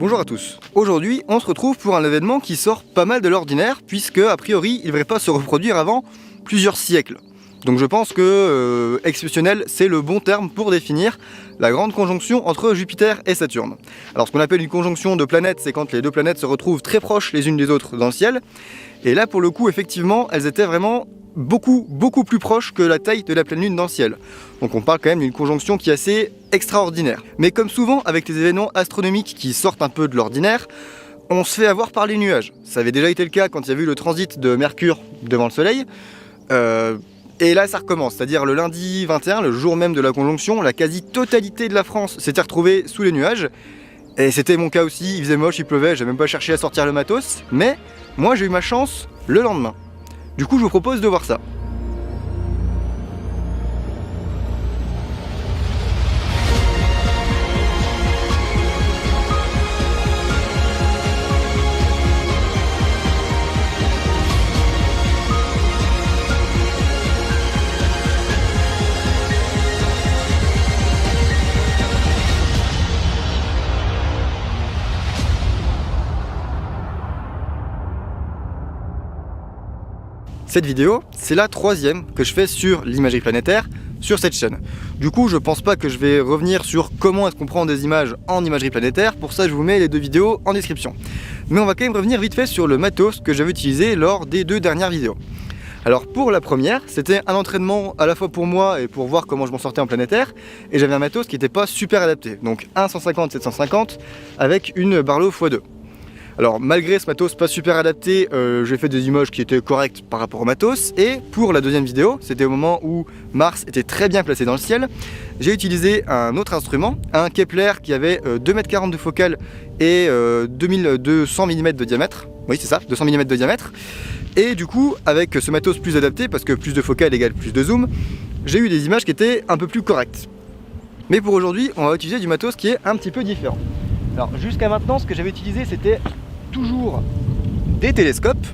Bonjour à tous. Aujourd'hui, on se retrouve pour un événement qui sort pas mal de l'ordinaire, puisque a priori, il ne devrait pas se reproduire avant plusieurs siècles. Donc je pense que exceptionnel, c'est le bon terme pour définir la grande conjonction entre Jupiter et Saturne. Alors ce qu'on appelle une conjonction de planètes, c'est quand les deux planètes se retrouvent très proches les unes des autres dans le ciel. Et là, pour le coup, effectivement, elles étaient vraiment beaucoup plus proches que la taille de la pleine lune dans le ciel. Donc on parle quand même d'une conjonction qui est assez extraordinaire. Mais comme souvent avec les événements astronomiques qui sortent un peu de l'ordinaire, on se fait avoir par les nuages. Ça avait déjà été le cas quand il y a eu le transit de Mercure devant le Soleil. Et là ça recommence, c'est-à-dire le lundi 21, le jour même de la conjonction, la quasi-totalité de la France s'était retrouvée sous les nuages. Et c'était mon cas aussi, il faisait moche, il pleuvait, j'ai même pas cherché à sortir le matos. Mais moi j'ai eu ma chance le lendemain. Du coup, je vous propose de voir ça. Cette vidéo, c'est la troisième que je fais sur l'imagerie planétaire sur cette chaîne. Du coup, je pense pas que je vais revenir sur comment est-ce qu'on prend des images en imagerie planétaire. Pour ça, je vous mets les deux vidéos en description. Mais on va quand même revenir vite fait sur le matos que j'avais utilisé lors des deux dernières vidéos. Alors pour la première, c'était un entraînement à la fois pour moi et pour voir comment je m'en sortais en planétaire. Et j'avais un matos qui n'était pas super adapté. Donc un 150-750 avec une Barlow x2. Alors malgré ce matos pas super adapté, j'ai fait des images qui étaient correctes par rapport au matos. Et pour la deuxième vidéo, c'était au moment où Mars était très bien placé dans le ciel, j'ai utilisé un autre instrument, un Kepler qui avait 2,40 m de focale et 2200 mm de diamètre. Oui c'est ça, 200 mm de diamètre. Et du coup, avec ce matos plus adapté, parce que plus de focale égale plus de zoom, j'ai eu des images qui étaient un peu plus correctes. Mais pour aujourd'hui, on va utiliser du matos qui est un petit peu différent. Alors jusqu'à maintenant, ce que j'avais utilisé, c'était toujours des télescopes,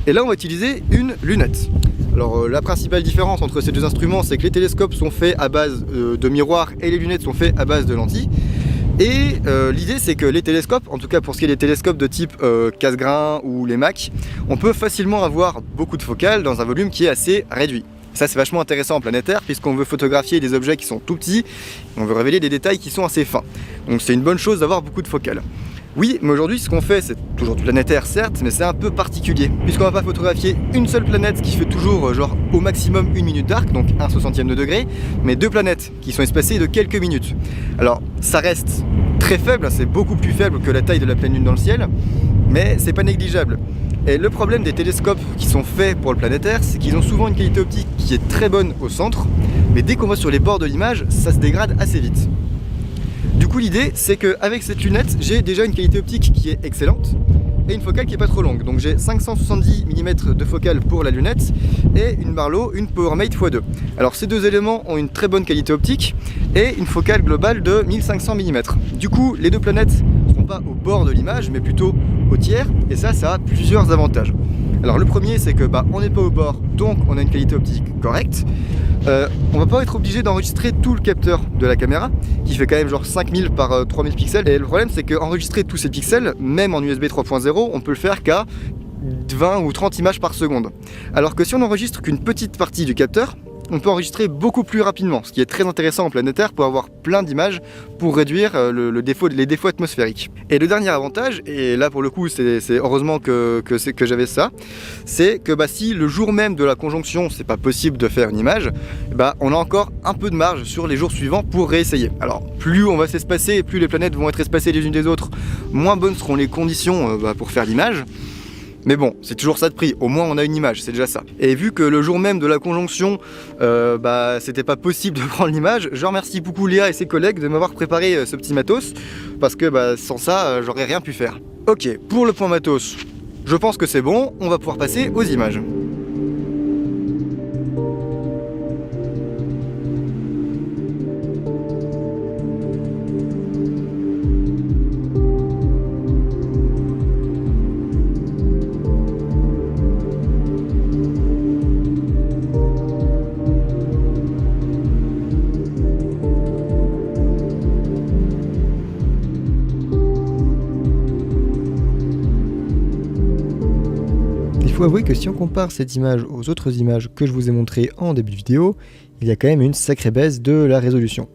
et là on va utiliser une lunette. Alors la principale différence entre ces deux instruments, c'est que les télescopes sont faits à base de miroirs et les lunettes sont faits à base de lentilles. Et l'idée c'est que les télescopes, en tout cas pour ce qui est des télescopes de type casse-grain ou les Mac, on peut facilement avoir beaucoup de focale dans un volume qui est assez réduit. Ça c'est vachement intéressant en planétaire puisqu'on veut photographier des objets qui sont tout petits, et on veut révéler des détails qui sont assez fins. Donc c'est une bonne chose d'avoir beaucoup de focale. Oui, mais aujourd'hui ce qu'on fait, c'est toujours du planétaire certes, mais c'est un peu particulier, puisqu'on va pas photographier une seule planète qui fait toujours genre au maximum 1 minute d'arc, donc 1/60e de degré, mais deux planètes qui sont espacées de quelques minutes. Alors ça reste très faible, c'est beaucoup plus faible que la taille de la pleine lune dans le ciel, mais c'est pas négligeable. Et le problème des télescopes qui sont faits pour le planétaire, c'est qu'ils ont souvent une qualité optique qui est très bonne au centre, mais dès qu'on va sur les bords de l'image, ça se dégrade assez vite. Du coup l'idée c'est qu'avec cette lunette j'ai déjà une qualité optique qui est excellente et une focale qui n'est pas trop longue. Donc j'ai 570 mm de focale pour la lunette et une Barlow, une PowerMate x2. Alors ces deux éléments ont une très bonne qualité optique et une focale globale de 1500 mm. Du coup les deux planètes ne seront pas au bord de l'image mais plutôt au tiers, et ça a plusieurs avantages. Alors le premier c'est que on n'est pas au bord, donc on a une qualité optique correcte. On va pas être obligé d'enregistrer tout le capteur de la caméra qui fait quand même genre 5000 par 3000 pixels, et le problème c'est qu'enregistrer tous ces pixels, même en USB 3.0, on peut le faire qu'à 20 ou 30 images par seconde. Alors que si on n'enregistre qu'une petite partie du capteur, on peut enregistrer beaucoup plus rapidement, ce qui est très intéressant en planétaire pour avoir plein d'images pour réduire les défauts atmosphériques. Et le dernier avantage, et là pour le coup c'est heureusement que j'avais ça, c'est que si le jour même de la conjonction c'est pas possible de faire une image, on a encore un peu de marge sur les jours suivants pour réessayer. Alors plus on va s'espacer, plus les planètes vont être espacées les unes des autres, moins bonnes seront les conditions pour faire l'image. Mais bon, c'est toujours ça de prix, au moins on a une image, c'est déjà ça. Et vu que le jour même de la conjonction, c'était pas possible de prendre l'image, je remercie beaucoup Léa et ses collègues de m'avoir préparé ce petit matos, parce que sans ça, j'aurais rien pu faire. Ok, pour le point matos, je pense que c'est bon, on va pouvoir passer aux images. faut avouer que si on compare cette image aux autres images que je vous ai montrées en début de vidéo, il y a quand même une sacrée baisse de la résolution.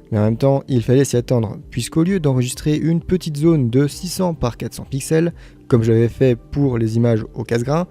Mais en même temps, il fallait s'y attendre, puisqu'au lieu d'enregistrer une petite zone de 600 par 400 pixels, comme j'avais fait pour les images au casse-grain,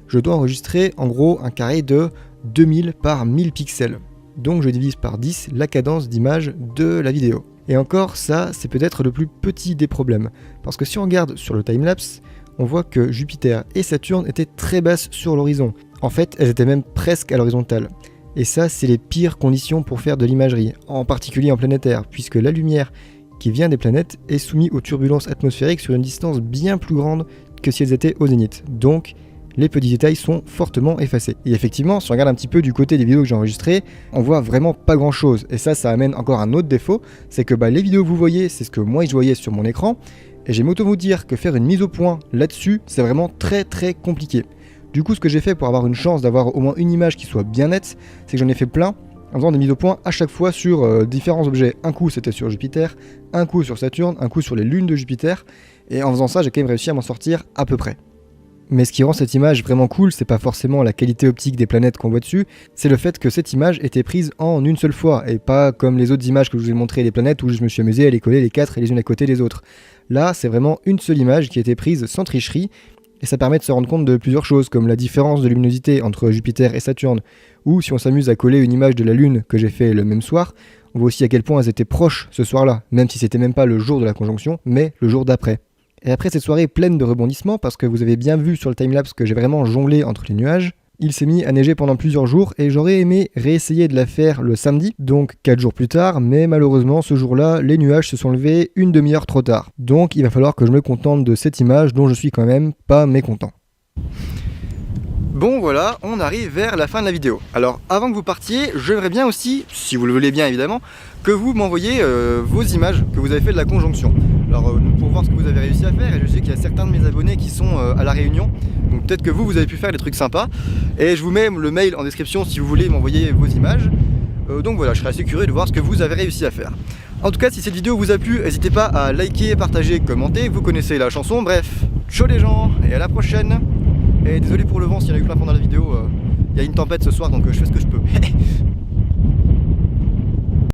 je dois enregistrer en gros un carré de 2000 par 1000 pixels. Donc je divise par 10 la cadence d'image de la vidéo. Et encore, ça, c'est peut-être le plus petit des problèmes, parce que si on regarde sur le timelapse, on voit que Jupiter et Saturne étaient très basses sur l'horizon. En fait, elles étaient même presque à l'horizontale. Et ça, c'est les pires conditions pour faire de l'imagerie, en particulier en planétaire, puisque la lumière qui vient des planètes est soumise aux turbulences atmosphériques sur une distance bien plus grande que si elles étaient au zénith. Donc, les petits détails sont fortement effacés. Et effectivement, si on regarde un petit peu du côté des vidéos que j'ai enregistrées, on voit vraiment pas grand chose. Et ça amène encore un autre défaut, c'est que les vidéos que vous voyez, c'est ce que moi je voyais sur mon écran. Et j'aime autant vous dire que faire une mise au point là-dessus, c'est vraiment très compliqué. Du coup, ce que j'ai fait pour avoir une chance d'avoir au moins une image qui soit bien nette, c'est que j'en ai fait plein, en faisant des mises au point à chaque fois sur différents objets. Un coup c'était sur Jupiter, un coup sur Saturne, un coup sur les lunes de Jupiter. Et en faisant ça, j'ai quand même réussi à m'en sortir à peu près. Mais ce qui rend cette image vraiment cool, c'est pas forcément la qualité optique des planètes qu'on voit dessus, c'est le fait que cette image était prise en une seule fois, et pas comme les autres images que je vous ai montrées des planètes où je me suis amusé à les coller les 4 et les unes à côté des autres. Là, c'est vraiment une seule image qui a été prise sans tricherie, et ça permet de se rendre compte de plusieurs choses, comme la différence de luminosité entre Jupiter et Saturne, ou si on s'amuse à coller une image de la Lune que j'ai fait le même soir, on voit aussi à quel point elles étaient proches ce soir-là, même si c'était même pas le jour de la conjonction, mais le jour d'après. Et après cette soirée pleine de rebondissements, parce que vous avez bien vu sur le timelapse que j'ai vraiment jonglé entre les nuages, il s'est mis à neiger pendant plusieurs jours et j'aurais aimé réessayer de la faire le samedi, donc 4 jours plus tard, mais malheureusement ce jour-là, les nuages se sont levés une demi-heure trop tard. Donc il va falloir que je me contente de cette image dont je suis quand même pas mécontent. Bon voilà, on arrive vers la fin de la vidéo. Alors avant que vous partiez, j'aimerais bien aussi, si vous le voulez bien évidemment, que vous m'envoyiez vos images que vous avez fait de la conjonction. Alors pour voir ce que vous avez réussi à faire, et je sais qu'il y a certains de mes abonnés qui sont à la Réunion, donc peut-être que vous avez pu faire des trucs sympas, et je vous mets le mail en description si vous voulez m'envoyer vos images. Donc voilà, je serais assez curieux de voir ce que vous avez réussi à faire. En tout cas, si cette vidéo vous a plu, n'hésitez pas à liker, partager, commenter, vous connaissez la chanson, bref, ciao les gens, et à la prochaine. Et désolé pour le vent s'il y en a eu plein pendant la vidéo, il y a une tempête ce soir donc je fais ce que je peux.